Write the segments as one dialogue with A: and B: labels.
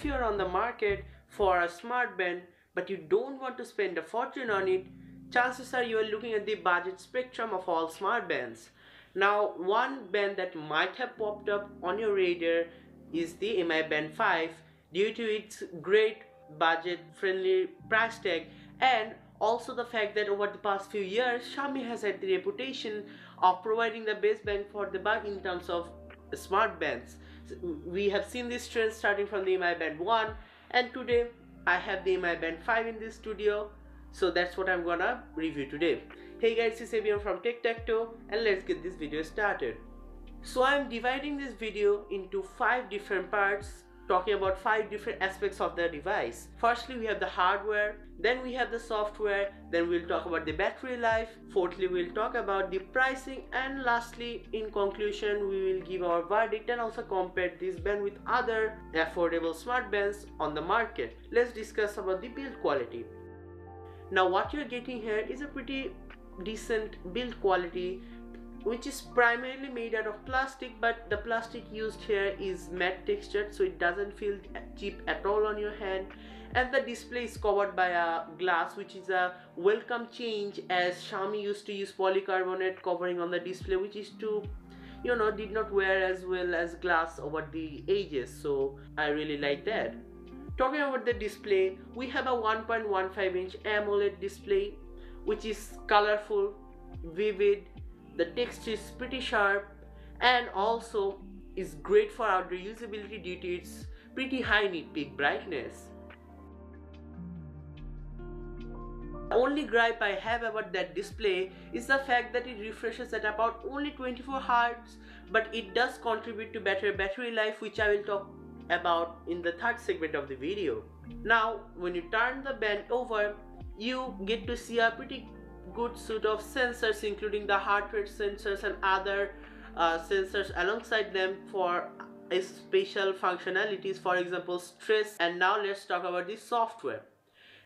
A: if you're on the market for a smart band but you don't want to spend a fortune on it, chances are you are looking at the budget spectrum of all smart bands. Now, one band that might have popped up on your radar is the Mi Band 5 due to its great budget friendly price tag, and also the fact that over the past few years Xiaomi has had the reputation of providing the best bang for the buck in terms of smart bands. We have seen this trend starting from the Mi Band 1, and today I have the Mi Band 5 in this studio, so that's what I'm gonna review today. Hey guys, it's Avian from TechTacto, and let's get this video started. So I'm dividing this video into 5 different parts, talking about 5 different aspects of the device. Firstly, we have the hardware, then we have the software, then we'll talk about the battery life, fourthly we'll talk about the pricing, and lastly, in conclusion, we will give our verdict and also compare this band with other affordable smart bands on the market. Let's discuss about the build quality. Now what you're getting here is a pretty decent build quality, which is primarily made out of plastic, but the plastic used here is matte textured, so it doesn't feel cheap at all on your hand. And the display is covered by a glass, which is a welcome change, as Xiaomi used to use polycarbonate covering on the display, which is to did not wear as well as glass over the ages, so I really like that. Talking about the display, we have a 1.15 inch AMOLED display, which is colorful, vivid. The text is pretty sharp and also is great for outdoor usability due to its pretty high nitpick brightness. The only gripe I have about that display is the fact that it refreshes at about only 24 Hz, but it does contribute to better battery life, which I will talk about in the third segment of the video. Now, when you turn the band over, you get to see a pretty good suite of sensors, including the heart rate sensors and other sensors alongside them for special functionalities, for example stress. And now let's talk about the software.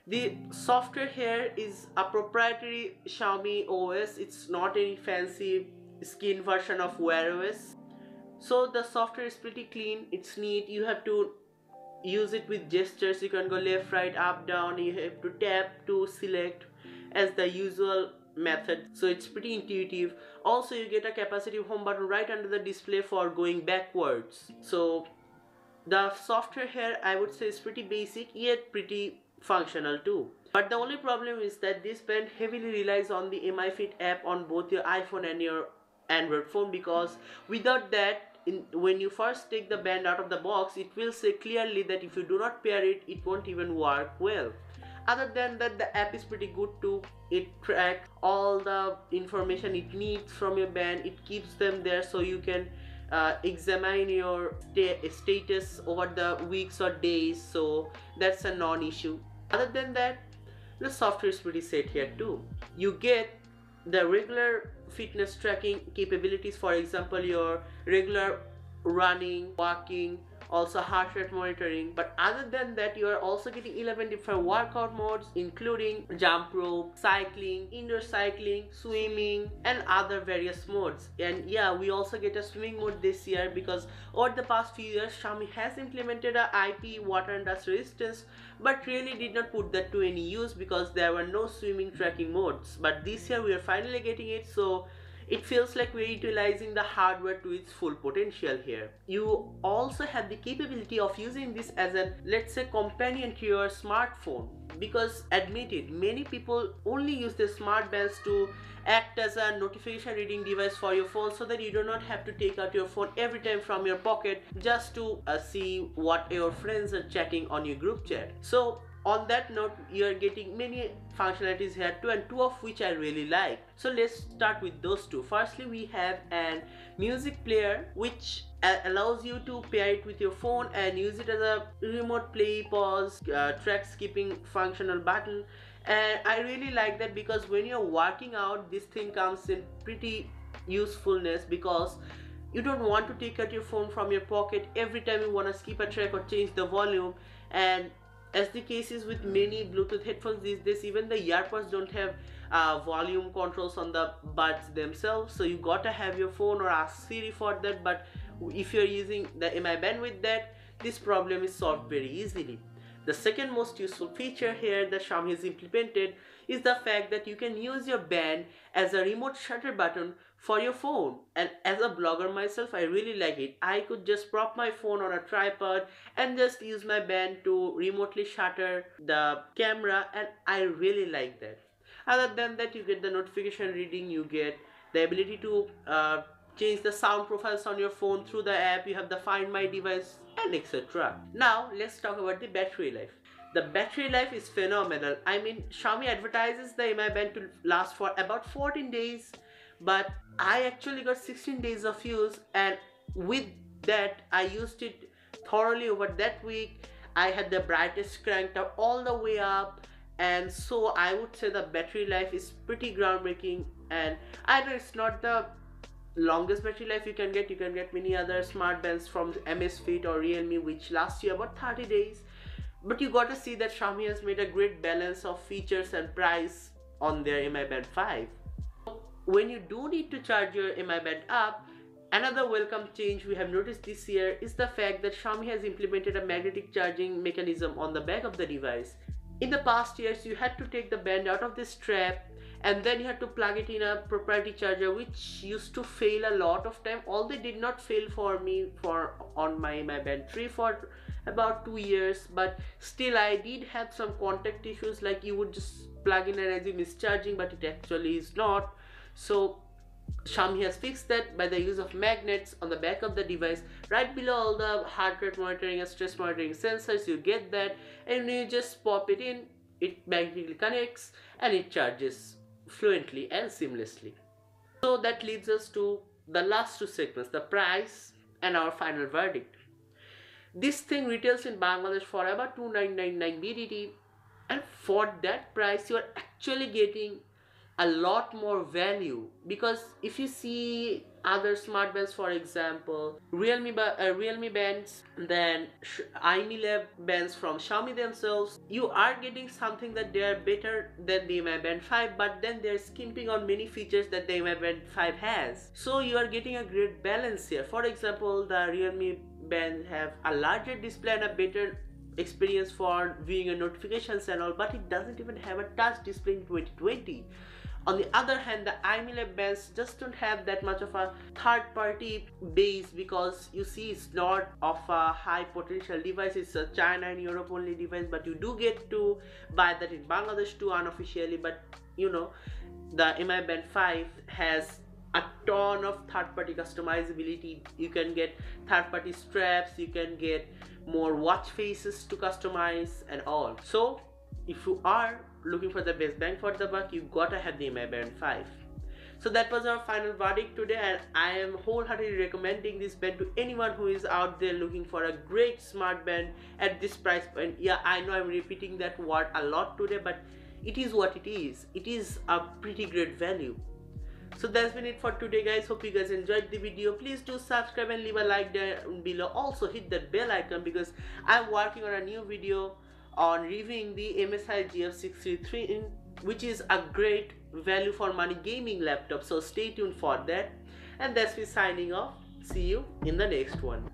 A: The software here is a proprietary Xiaomi OS. It's not any fancy skin version of Wear OS. So the software is pretty clean, it's neat. You have to use it with gestures. You can go left, right, up, down. You have to tap to select as the usual method, so it's pretty intuitive. Also, you get a capacitive home button right under the display for going backwards. So the software here, I would say, is pretty basic yet pretty functional too. But the only problem is that this band heavily relies on the Mi Fit app on both your iPhone and your Android phone, because without that, when you first take the band out of the box, it will say clearly that if you do not pair it, it won't even work well. Other than that, the app is pretty good too. It tracks all the information it needs from your band. It keeps them there so you can examine your status over the weeks or days, so that's a non-issue. Other than that, the software is pretty set here too. You get the regular fitness tracking capabilities, for example your regular running, walking, also heart rate monitoring. But other than that, you are also getting 11 different workout modes, including jump rope, cycling, indoor cycling, swimming, and other various modes. And yeah, we also get a swimming mode this year, because over the past few years Xiaomi has implemented a IP water and dust resistance, but really did not put that to any use because there were no swimming tracking modes. But this year we are finally getting it, so it feels like we're utilizing the hardware to its full potential here. You also have the capability of using this as a, let's say, companion to your smartphone, because admit it, many people only use the smart bands to act as a notification reading device for your phone, so that you do not have to take out your phone every time from your pocket just to see what your friends are chatting on your group chat. So on that note, you are getting many functionalities here too, and two of which I really like. So let's start with those two. Firstly, we have an music player which allows you to pair it with your phone and use it as a remote play, pause, track skipping functional button. And I really like that, because when you're working out, this thing comes in pretty usefulness, because you don't want to take out your phone from your pocket every time you want to skip a track or change the volume. And as the case is with many Bluetooth headphones these days, even the earpods don't have volume controls on the buds themselves, so you gotta have your phone or ask Siri for that. But if you're using the Mi Band with that, this problem is solved very easily. The second most useful feature here that Xiaomi has implemented is the fact that you can use your band as a remote shutter button for your phone. And as a blogger myself, I really like it. I could just prop my phone on a tripod and just use my band to remotely shutter the camera, and I really like that. Other than that, you get the notification reading, you get the ability to change the sound profiles on your phone through the app, you have the Find My device, and etc. Now let's talk about the battery life. The battery life is phenomenal. I mean, Xiaomi advertises the Mi Band to last for about 14 days, but I actually got 16 days of use, and with that I used it thoroughly over that week. I had the brightest cranked up all the way up, and so I would say the battery life is pretty groundbreaking. And I know it's not the longest battery life you can get many other smart bands from Amazfit or Realme which last you about 30 days, but you got to see that Xiaomi has made a great balance of features and price on their Mi Band 5. When you do need to charge your Mi Band up, another welcome change we have noticed this year is the fact that Xiaomi has implemented a magnetic charging mechanism on the back of the device. In the past years, you had to take the band out of the strap and then you had to plug it in a proprietary charger, which used to fail a lot of time. Although it did not fail for me on my Mi Band 3 for about 2 years, but still I did have some contact issues, like you would just plug in and assume it's charging, but it actually is not. So Xiaomi has fixed that by the use of magnets on the back of the device. Right below all the heart rate monitoring and stress monitoring sensors, you get that, and you just pop it in, it magnetically connects and it charges fluently and seamlessly. So that leads us to the last two segments, the price and our final verdict. This thing retails in Bangladesh for about 2999 BDT, and for that price you are actually getting a lot more value, because if you see other smart bands, for example Realme bands, then iMi bands from Xiaomi themselves, you are getting something that they are better than the Mi Band 5, but then they're skimping on many features that the Mi Band 5 has. So you are getting a great balance here. For example, the Realme bands have a larger display and a better experience for viewing your notifications and all, but it doesn't even have a touch display in 2020. On the other hand, the iMi bands just don't have that much of a third-party base, because you see it's not of a high potential device. It's a China and Europe only device, but you do get to buy that in Bangladesh too unofficially. But you know, the Mi Band 5 has a ton of third-party customizability. You can get third-party straps, you can get more watch faces to customize and all. So if you are looking for the best bang for the buck, you gotta have the Mi Band 5. So that was our final verdict today, and I am wholeheartedly recommending this band to anyone who is out there looking for a great smart band at this price point. Yeah, I know I'm repeating that word a lot today, but it is what it is. It is a pretty great value. So that's been it for today, guys. Hope you guys enjoyed the video. Please do subscribe and leave a like down below. Also hit that bell icon, because I'm working on a new video on reviewing the MSI GF633, which is a great value for money gaming laptop. So stay tuned for that. And that's me signing off. See you in the next one.